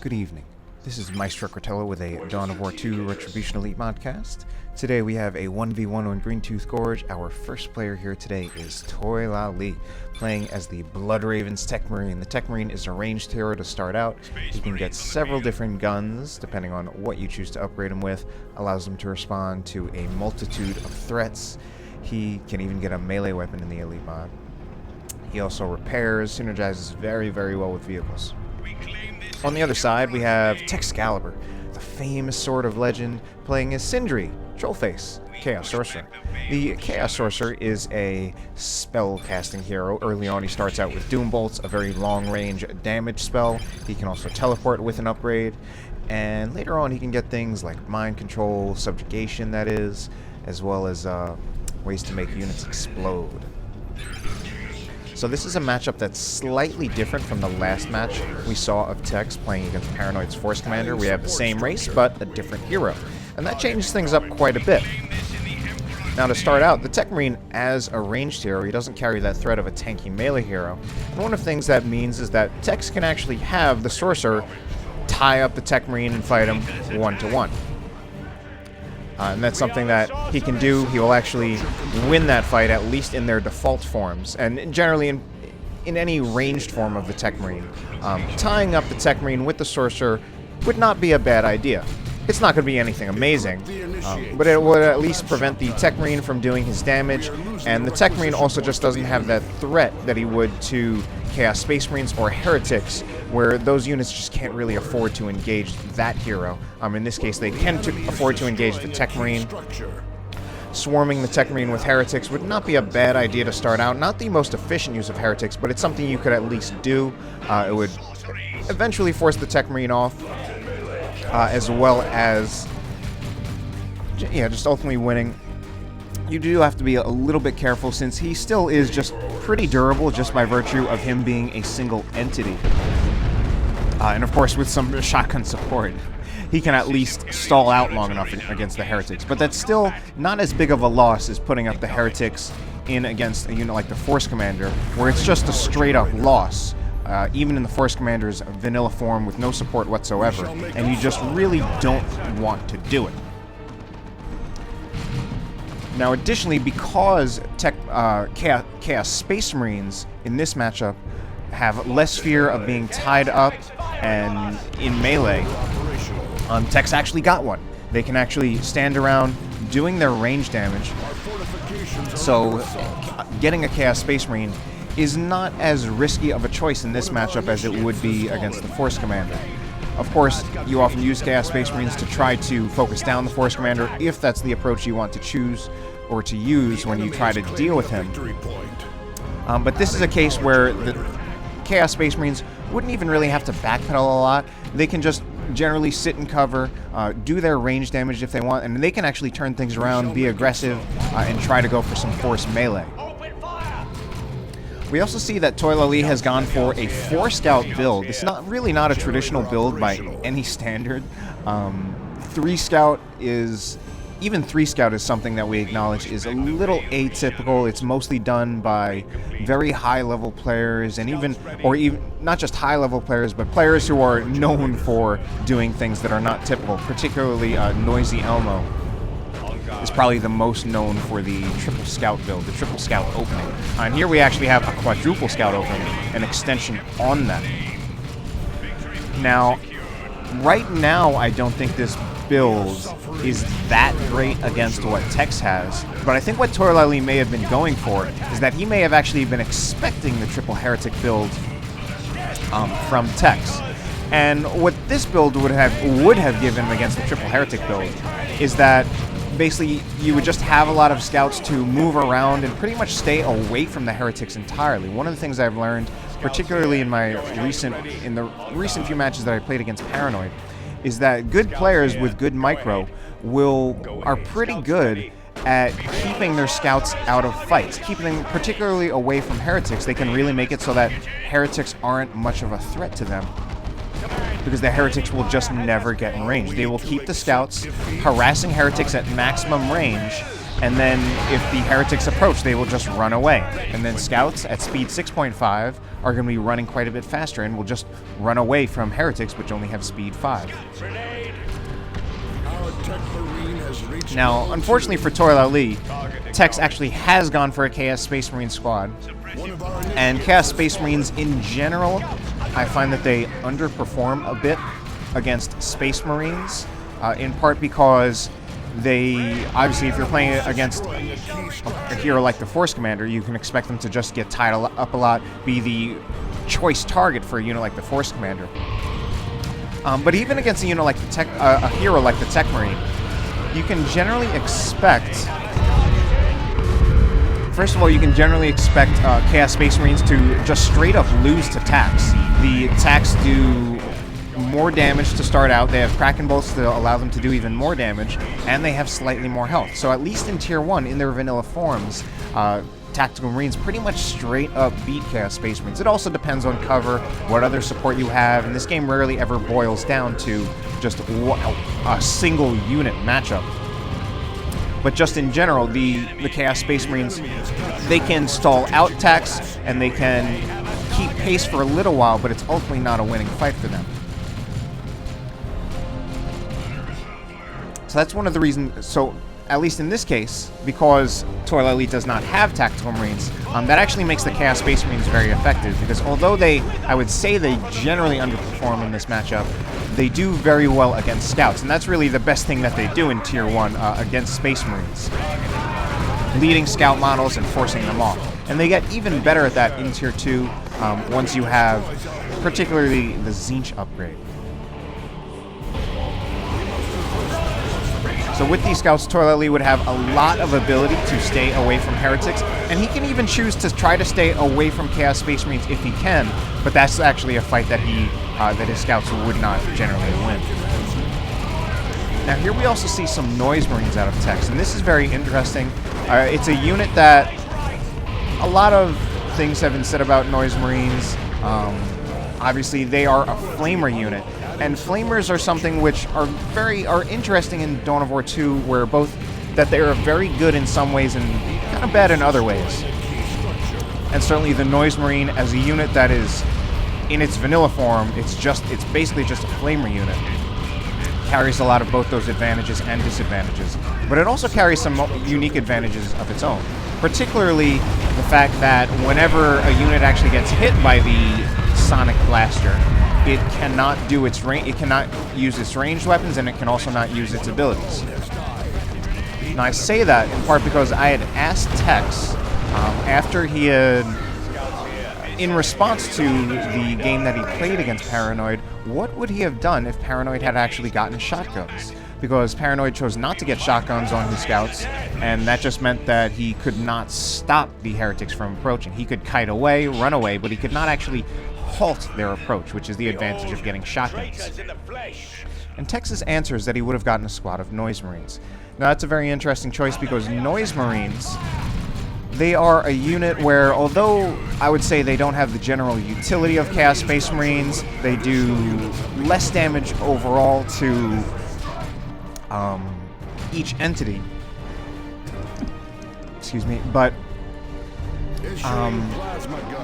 Good evening. This is Maestro Cortello with a Dawn of War 2 Retribution Elite modcast. Today we have a 1v1 on Greentooth Gorge. Our first player here today is Toilailee, playing as the Blood Ravens Techmarine. The Techmarine is a ranged hero to start out. You can get several different guns, depending on what you choose to upgrade him with. Allows him to respond to a multitude of threats. He can even get a melee weapon in the Elite mod. He also repairs, synergizes very, very well with vehicles. On the other side, we have Texcalibur, the famous sword of legend, playing as Sindri, Trollface, Chaos Sorcerer. The Chaos Sorcerer is a spell-casting hero. Early on, he starts out with Doom Bolts, a very long-range damage spell. He can also teleport with an upgrade. And later on, he can get things like mind control, subjugation, that is, as well as ways to make units explode. So this is a matchup that's slightly different from the last match we saw of Tex playing against Paranoid's Force Commander. We have the same race, but a different hero. And that changes things up quite a bit. Now to start out, the Techmarine, as a ranged hero, he doesn't carry that threat of a tanky melee hero. And one of the things that means is that Tex can actually have the Sorcerer tie up the Techmarine and fight him one-to-one. And that's something that he can do. He will actually win that fight, at least in their default forms. And generally, in any ranged form of the Techmarine, tying up the Techmarine with the Sorcerer would not be a bad idea. It's not going to be anything amazing, but it would at least prevent the Techmarine from doing his damage, and the Techmarine also just doesn't have that threat that he would to Chaos Space Marines or Heretics, where those units just can't really afford to engage that hero. In this case, they can afford to engage the Techmarine. Swarming the Techmarine with Heretics would not be a bad idea to start out. Not the most efficient use of Heretics, but it's something you could at least do. It would eventually force the Techmarine off, as well as, just ultimately winning. You do have to be a little bit careful, since he still is just pretty durable just by virtue of him being a single entity. And of course, with some shotgun support, he can at least stall out long enough against the Heretics. But that's still not as big of a loss as putting up the Heretics in against a unit like the Force Commander, where it's just a straight-up loss. Even in the Force Commander's vanilla form with no support whatsoever, and you just really don't want to do it. Now, additionally, because Chaos Space Marines in this matchup have less fear of being tied up and in melee, Tex actually got one. They can actually stand around doing their range damage, so getting a Chaos Space Marine is not as risky of a choice in this matchup as it would be against the Force Commander. Of course, you often use Chaos Space Marines to try to focus down the Force Commander if that's the approach you want to choose or to use when you try to deal with him. But this is a case where the Chaos Space Marines wouldn't even really have to backpedal a lot. They can just generally sit in cover, do their range damage if they want, and they can actually turn things around, be aggressive, and try to go for some force melee. We also see that Toilailee has gone for a 4-scout build. It's really not a traditional build by any standard. 3-scout is... Even 3-scout is something that we acknowledge is a little atypical. It's mostly done by very high-level players, and even not just high-level players, but players who are known for doing things that are not typical. Particularly Noisy Elmo is probably the most known for the triple scout build, the triple scout opening. And here we actually have a quadruple scout opening, an extension on that. Now, right now, I don't think this build is that great against what Tex has, but I think what Toilailee may have been going for is that he may have actually been expecting the triple heretic build from Tex. And what this build would have given against the triple heretic build is that basically you would just have a lot of scouts to move around and pretty much stay away from the heretics entirely. One of the things I've learned, particularly in the recent few matches that I played against Paranoid, is that good players with good micro are pretty good at keeping their scouts out of fights, keeping them particularly away from heretics. They can really make it so that heretics aren't much of a threat to them, because the heretics will just never get in range. They will keep the scouts harassing heretics at maximum range, and then if the heretics approach, they will just run away. And then scouts at speed 6.5 are going to be running quite a bit faster and will just run away from heretics, which only have speed 5. Now, unfortunately for Toilailee, Tex actually has gone for a Chaos Space Marine squad. And Chaos Space Marines in general, I find that they underperform a bit against Space Marines, in part because they, obviously, if you're playing against a hero like the Force Commander, you can expect them to just get tied up a lot, be the choice target for a unit like the Force Commander. But even against a unit like a hero like the Techmarine, you can generally expect... First of all, you can generally expect Chaos Space Marines to just straight up lose to Tax. The Tax do more damage to start out, they have Kraken Bolts to allow them to do even more damage, and they have slightly more health. So at least in Tier 1, in their vanilla forms, Tactical Marines pretty much straight up beat Chaos Space Marines. It also depends on cover, what other support you have, and this game rarely ever boils down to just a single unit matchup. But just in general, the Chaos Space Marines, they can stall out attacks, and they can keep pace for a little while, but it's ultimately not a winning fight for them. So that's one of the reasons, so at least in this case, because Toilailee does not have Tactical Marines, that actually makes the Chaos Space Marines very effective, because although I would say they generally underperform in this matchup, they do very well against Scouts, and that's really the best thing that they do in Tier 1 against Space Marines. Leading Scout models and forcing them off. And they get even better at that in Tier 2 once you have particularly the Tzeentch upgrade. So with these scouts, Toilailee would have a lot of ability to stay away from heretics, and he can even choose to try to stay away from Chaos Space Marines if he can, but that's actually a fight that that his scouts would not generally win. Now here we also see some Noise Marines out of Tex, and this is very interesting. It's a unit that a lot of things have been said about Noise Marines. Obviously they are a Flamer unit, and Flamers are something which are interesting in Dawn of War 2, where that they are very good in some ways and kind of bad in other ways. And certainly the Noise Marine as a unit that is, in its vanilla form, it's basically just a Flamer unit. Carries a lot of both those advantages and disadvantages, but it also carries some unique advantages of its own. Particularly the fact that whenever a unit actually gets hit by the Sonic Blaster, it cannot do its it cannot use its ranged weapons, and it can also not use its abilities. Now I say that in part because I had asked Tex after he had, in response to the game that he played against Paranoid, what would he have done if Paranoid had actually gotten shotguns? Because Paranoid chose not to get shotguns on his scouts, and that just meant that he could not stop the heretics from approaching. He could kite away, run away, but he could not actually halt their approach, which is the advantage of getting shotguns. And Tex's answer is that he would have gotten a squad of Noise Marines. Now that's a very interesting choice, because Noise Marines, they are a unit where, although I would say they don't have the general utility of Chaos Space Marines, they do less damage overall to each entity. Excuse me, but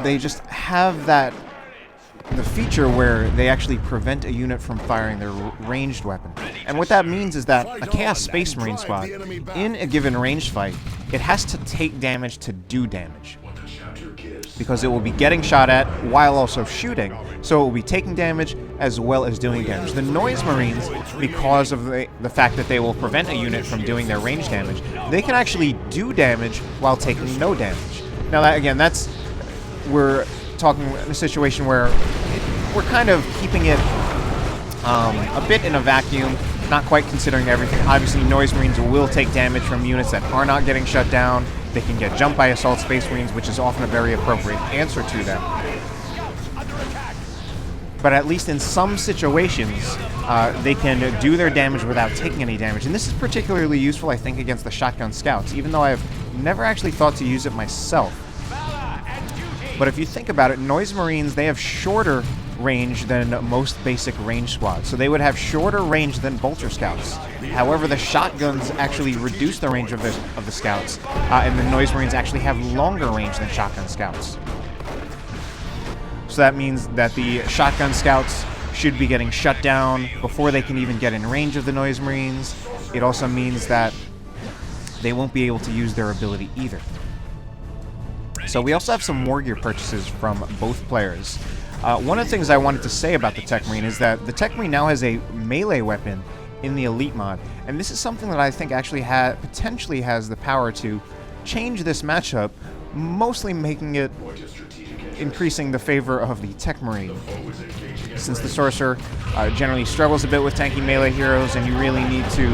they just have the feature where they actually prevent a unit from firing their ranged weapon. And what that means is that a Chaos Space Marine squad, in a given ranged fight, it has to take damage to do damage. Because it will be getting shot at while also shooting, so it will be taking damage as well as doing damage. The Noise Marines, because of the fact that they will prevent a unit from doing their range damage, they can actually do damage while taking no damage. Now, we're talking in a situation where we're kind of keeping it a bit in a vacuum, not quite considering everything. Obviously, Noise Marines will take damage from units that are not getting shut down. They can get jumped by Assault Space Marines, which is often a very appropriate answer to them. But at least in some situations, they can do their damage without taking any damage. And this is particularly useful, I think, against the Shotgun Scouts, even though I've never actually thought to use it myself. But if you think about it, Noise Marines, they have shorter range than most basic range squads. So they would have shorter range than bolter scouts. However, the shotguns actually reduce the range of the scouts, and the noise marines actually have longer range than shotgun scouts. So that means that the shotgun scouts should be getting shut down before they can even get in range of the noise marines. It also means that they won't be able to use their ability either. So we also have some war gear purchases from both players. One of the things I wanted to say about the Techmarine is that the Techmarine now has a melee weapon in the Elite mod, and this is something that I think actually potentially has the power to change this matchup, mostly making it increasing the favor of the Techmarine. Since the Sorcerer generally struggles a bit with tanky melee heroes, and you really need to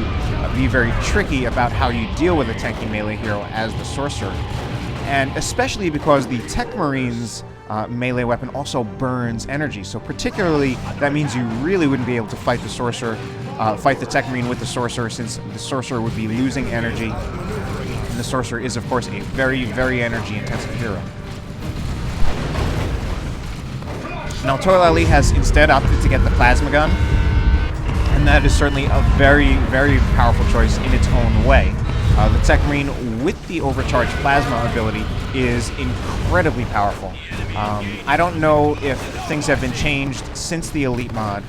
be very tricky about how you deal with a tanky melee hero as the Sorcerer. And especially because the Techmarine's melee weapon also burns energy. So particularly, that means you really wouldn't be able to fight the Sorcerer, fight the Techmarine with the Sorcerer, since the Sorcerer would be losing energy. And the Sorcerer is, of course, a very, very energy-intensive hero. Now, Toilailee has instead opted to get the plasma gun, and that is certainly a very, very powerful choice in its own way. The Techmarine with the overcharged plasma ability is incredibly powerful. I don't know if things have been changed since the Elite mod,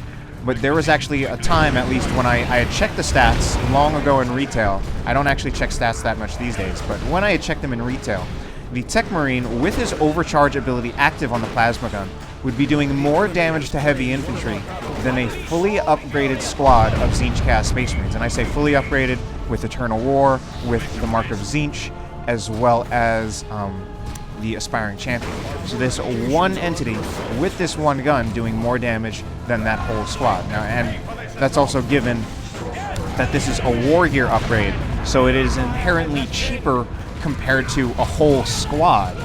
but there was actually a time, at least, when I had checked the stats long ago in retail. I don't actually check stats that much these days, but when I had checked them in retail, the Techmarine, with his overcharge ability active on the plasma gun, would be doing more damage to heavy infantry than a fully upgraded squad of Tzeentch Chaos Space Marines. And I say fully upgraded with Eternal War, with the Mark of Tzeentch, as well as the Aspiring Champion. So this one entity with this one gun doing more damage than that whole squad. Now, and that's also given that this is a war gear upgrade, so it is inherently cheaper compared to a whole squad.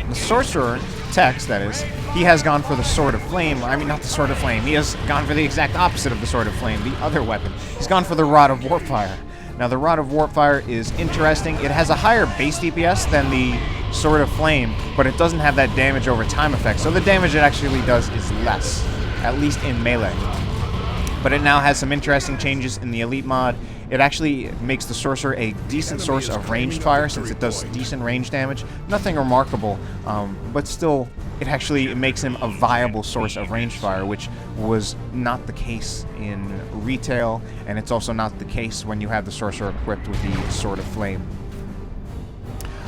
The Sorcerer, Tex, that is, he has gone for the Sword of Flame. I mean, not the Sword of Flame. He has gone for the exact opposite of the Sword of Flame, the other weapon. He's gone for the Rod of Warpfire. Now, the Rod of Warpfire is interesting. It has a higher base DPS than the Sword of Flame, but it doesn't have that damage over time effect. So the damage it actually does is less, at least in melee. But it now has some interesting changes in the Elite mod. It actually makes the Sorcerer a decent source of ranged fire, since it does decent range damage. Nothing remarkable, but still, it actually makes him a viable source of ranged fire, which was not the case in retail, and it's also not the case when you have the Sorcerer equipped with the Sword of Flame.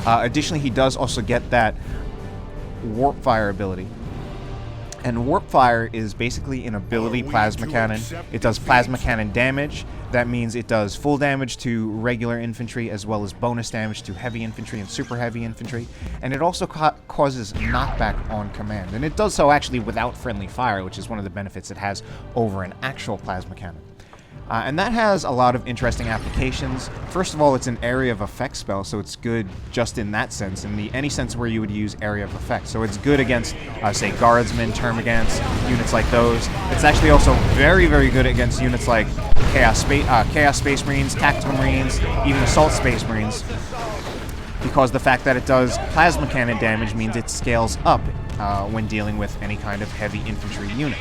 Additionally, he does also get that Warp Fire ability. And Warp Fire is basically an ability plasma cannon. It does plasma cannon damage. That means it does full damage to regular infantry, as well as bonus damage to heavy infantry and super heavy infantry. And it also causes knockback on command. And it does so actually without friendly fire, which is one of the benefits it has over an actual plasma cannon. And that has a lot of interesting applications. First of all, it's an area of effect spell, so it's good just in that sense, in any sense where you would use area of effect. So it's good against, say, guardsmen, termagants, units like those. It's actually also very, very good against units like Chaos Space Marines, Tactical Marines, even Assault Space Marines, because the fact that it does plasma cannon damage means it scales up when dealing with any kind of heavy infantry unit.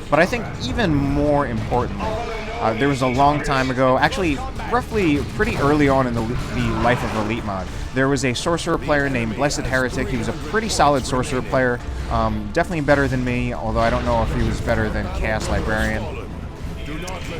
But I think even more importantly, there was a long time ago, actually roughly pretty early on in the life of Elite mod, there was a Sorcerer player named Blessed Heretic. He was a pretty solid Sorcerer player, definitely better than me, although I don't know if he was better than Chaos Librarian.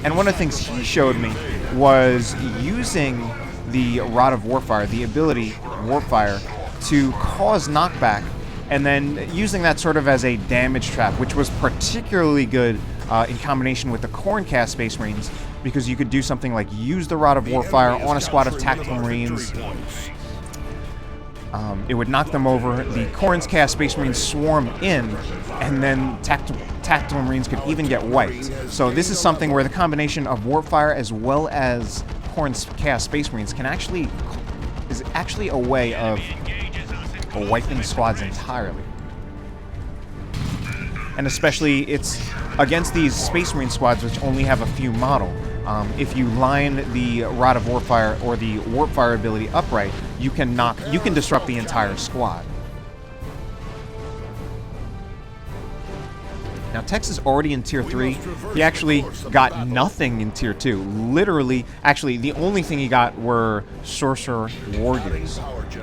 And one of the things he showed me was using the Rod of Warpfire, the ability Warpfire, to cause knockback, and then using that sort of as a damage trap, which was particularly good in combination with the Khorne Chaos Space Marines, because you could do something like use the Rod of Warfire on a squad of Tactical Marines. It would knock them over, the Khorne's Chaos Space Marines swarm in, and then Tactical Marines could even get wiped. So this is something where the combination of Warpfire as well as Khorne's Chaos Space Marines is actually a way of wiping squads entirely. And especially it's against these Space Marine squads which only have a few model. if you line the Rod of Warpfire or the Warpfire ability upright, you can disrupt the entire squad. Now, Tex is already in Tier 3. He actually got nothing in Tier 2. Literally, actually, the only thing he got were Sorcerer Warriors.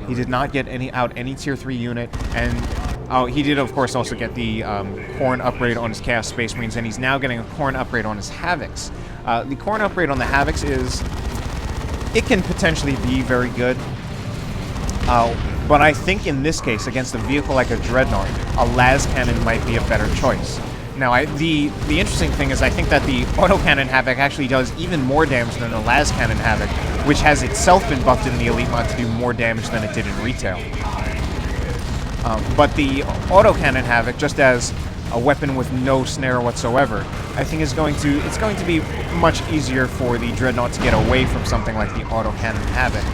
He did not get any Tier 3 unit, and he did, of course, also get the Khorne upgrade on his Chaos Space Marines, and he's now getting a Khorne upgrade on his Havocs. The Khorne upgrade on the Havocs it can potentially be very good. But I think in this case, against a vehicle like a Dreadnought, a Las Cannon might be a better choice. Now, the interesting thing is I think that the Autocannon Havoc actually does even more damage than the Las Cannon Havoc, which has itself been buffed in the Elite mod to do more damage than it did in retail. But the Autocannon Havoc, just as a weapon with no snare whatsoever, I think it's going to be much easier for the Dreadnought to get away from something like the Autocannon Havoc.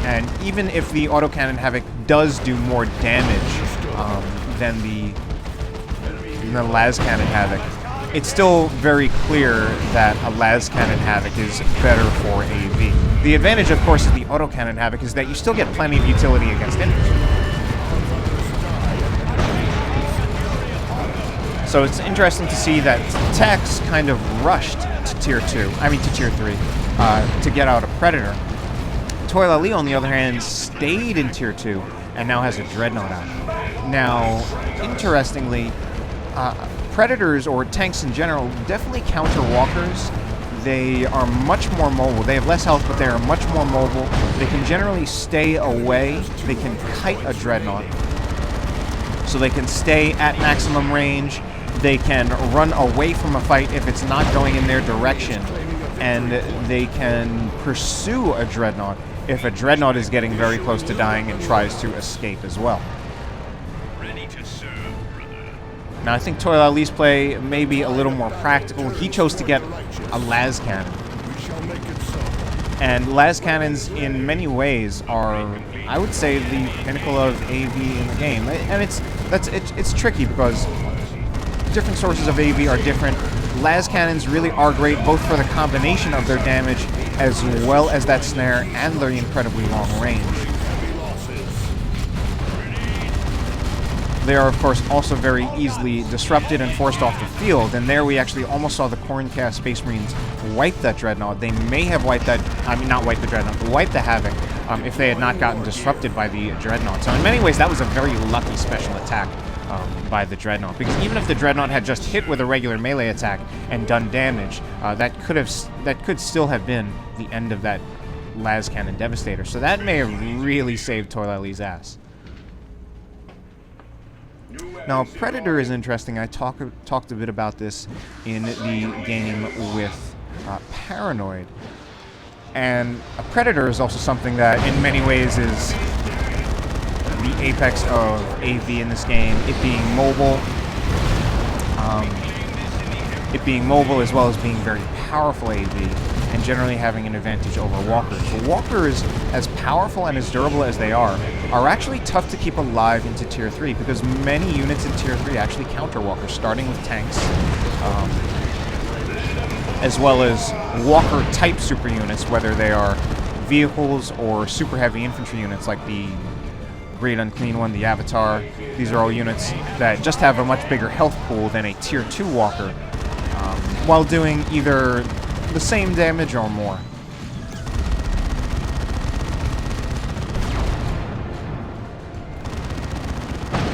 And even if the Autocannon Havoc does do more damage than the Las Cannon Havoc, it's still very clear that a Las Cannon Havoc is better for AV. The advantage, of course, of the Autocannon Havoc is that you still get plenty of utility against infantry. So it's interesting to see that Tex kind of rushed to Tier 3, to get out a Predator. Toilailee, on the other hand, stayed in Tier 2 and now has a Dreadnought out. Now, interestingly, Predators, or tanks in general, definitely counter walkers. They are much more mobile. They have less health, but they are much more mobile. They can generally stay away. They can kite a Dreadnought, so they can stay at maximum range. They can run away from a fight if it's not going in their direction, and they can pursue a Dreadnought if a Dreadnought is getting very close to dying and tries to escape as well. Now, I think Toilailee's play may be a little more practical. He chose to get a Las Cannon. And Las Cannons, in many ways, are, I would say, the pinnacle of AV in the game. And it's tricky because different sources of AV are different. Las Cannons really are great both for the combination of their damage as well as that snare and their incredibly long range. They are, of course, also very easily disrupted and forced off the field, and there we actually almost saw the Khorne Chaos Space Marines wipe that Dreadnought. They may have wiped that, not wipe the Dreadnought, wipe the Havoc if they had not gotten disrupted by the Dreadnought. So in many ways, that was a very lucky special attack by the Dreadnought, because even if the Dreadnought had just hit with a regular melee attack and done damage, that could still have been the end of that Las Cannon Devastator. So that may have really saved Toilailee's ass. Now, Predator is interesting. I talked a bit about this in the game with Paranoid. And a Predator is also something that, in many ways, is the apex of AV in this game. It being mobile as well as being very powerful AV, and generally having an advantage over walkers. So walkers, as powerful and as durable as they are actually tough to keep alive into Tier 3, because many units in Tier 3 actually counter walkers, starting with tanks, as well as walker-type super units, whether they are vehicles or super heavy infantry units like the Great Unclean One, the Avatar. These are all units that just have a much bigger health pool than a Tier 2 walker, while doing either the same damage or more.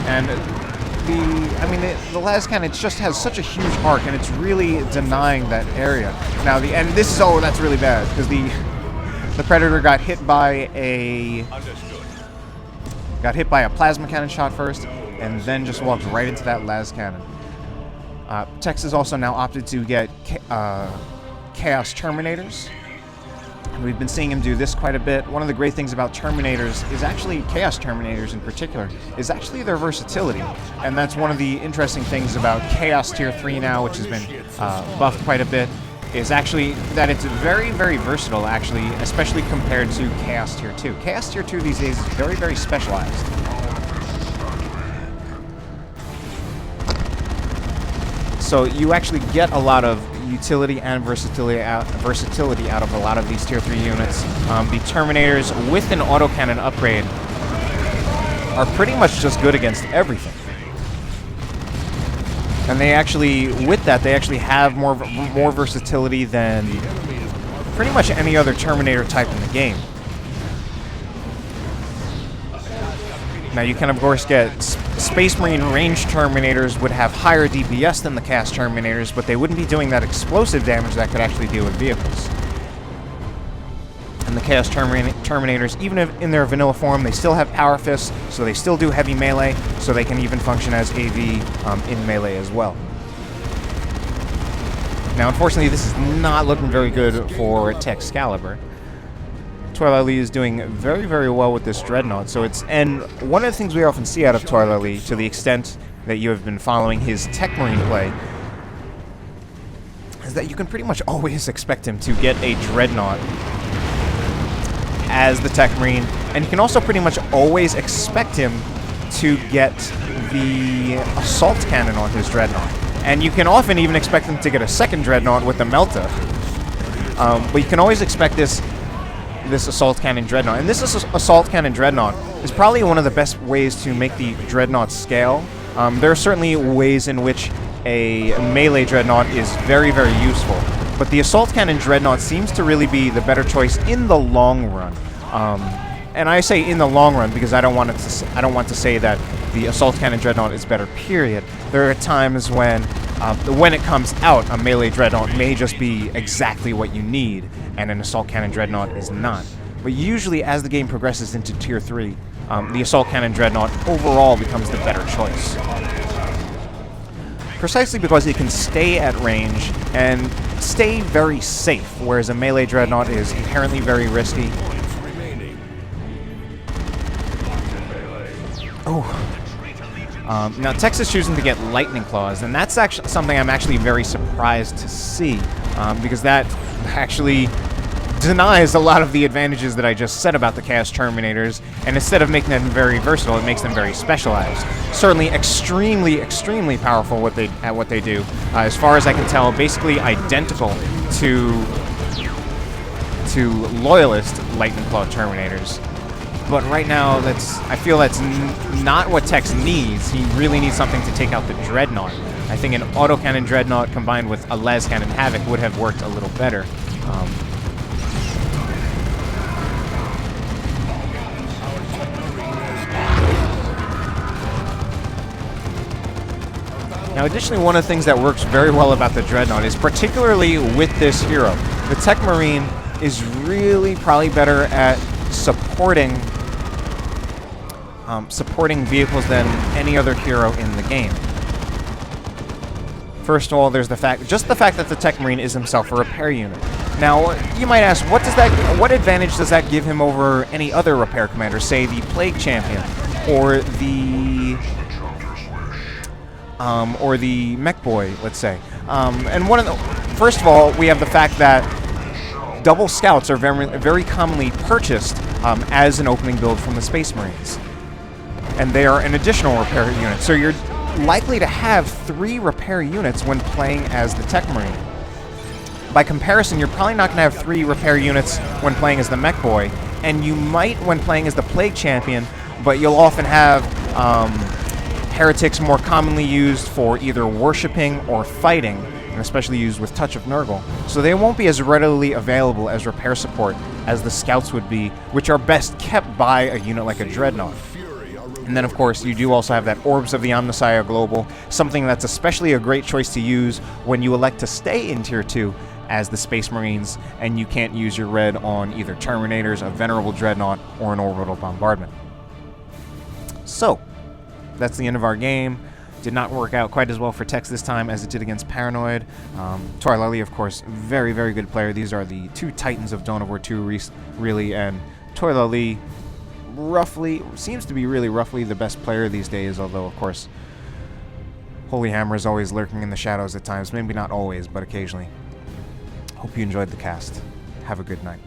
And the Las Cannon just has such a huge arc, and it's really denying that area. Now that's really bad, because the Predator got hit by a plasma cannon shot first, and then just walked right into that Las Cannon. Tex has also now opted to get Chaos Terminators. We've been seeing him do this quite a bit. One of the great things about Terminators is actually, Chaos Terminators in particular, is actually their versatility. And that's one of the interesting things about Chaos Tier 3 now, which has been buffed quite a bit, is actually that it's very, very versatile, actually, especially compared to Chaos Tier 2. Chaos Tier 2 these days is very, very specialized. So you actually get a lot of utility and versatility out of a lot of these tier 3 units. The Terminators with an autocannon upgrade are pretty much just good against everything. And they actually, with that, they actually have more versatility than pretty much any other Terminator type in the game. Now you can of course get Space Marine ranged Terminators would have higher DPS than the cast Terminators, but they wouldn't be doing that explosive damage that could actually deal with vehicles. And the Chaos Terminators, even if in their vanilla form, they still have Power Fists, so they still do heavy melee, so they can even function as AV in melee as well. Now, unfortunately, this is not looking very good for Texcalibur. Toilailee is doing very, very well with this Dreadnought, and one of the things we often see out of Toilailee, to the extent that you have been following his Techmarine play, is that you can pretty much always expect him to get a Dreadnought as the Techmarine, and you can also pretty much always expect him to get the Assault Cannon on his Dreadnought. And you can often even expect him to get a second Dreadnought with the Melta. But you can always expect this Assault Cannon Dreadnought. And this Assault Cannon Dreadnought is probably one of the best ways to make the Dreadnought scale. There are certainly ways in which a melee Dreadnought is very, very useful. But the Assault Cannon Dreadnought seems to really be the better choice in the long run. And I say in the long run because I don't want to say that the Assault Cannon Dreadnought is better, period. There are times when it comes out, a melee Dreadnought may just be exactly what you need, and an Assault Cannon Dreadnought is not. But usually, as the game progresses into Tier 3, the Assault Cannon Dreadnought overall becomes the better choice. Precisely because it can stay at range and stay very safe, whereas a melee Dreadnought is inherently very risky. Now Tex is choosing to get Lightning Claws, and that's actually something I'm actually very surprised to see, because that actually denies a lot of the advantages that I just said about the Chaos Terminators, and instead of making them very versatile, it makes them very specialized. Certainly extremely, extremely powerful at what they do. As far as I can tell, basically identical to Loyalist Lightning Claw Terminators. But right now, I feel that's not what Tex needs. He really needs something to take out the Dreadnought. I think an Autocannon Dreadnought combined with a Lascannon Havoc would have worked a little better. Now, additionally, one of the things that works very well about the Dreadnought is particularly with this hero. The Techmarine is really probably better at supporting vehicles than any other hero in the game. First of all, there's the fact that the Techmarine is himself a repair unit. Now, you might ask, what advantage does that give him over any other repair commander, say the Plague Champion, or the Mech Boy, let's say. First of all, we have the fact that double scouts are very commonly purchased as an opening build from the Space Marines. And they are an additional repair unit. So you're likely to have 3 repair units when playing as the Techmarine. By comparison, you're probably not going to have 3 repair units when playing as the Mech Boy, and you might when playing as the Plague Champion, but you'll often have heretics more commonly used for either worshipping or fighting, and especially used with Touch of Nurgle. So they won't be as readily available as repair support as the scouts would be, which are best kept by a unit like a Dreadnought. And then, of course, you do also have that Orbs of the Omnissiah Global, something that's especially a great choice to use when you elect to stay in Tier 2 as the Space Marines, and you can't use your red on either Terminators, a Venerable Dreadnought, or an Orbital Bombardment. So, that's the end of our game. Did not work out quite as well for Tex this time as it did against Paranoid. Toilailee, of course, very, very good player. These are the 2 titans of Dawn of War 2, really, and Toilailee seems to be really roughly the best player these days, although, of course, Holy Hammer is always lurking in the shadows at times. Maybe not always, but occasionally. Hope you enjoyed the cast. Have a good night.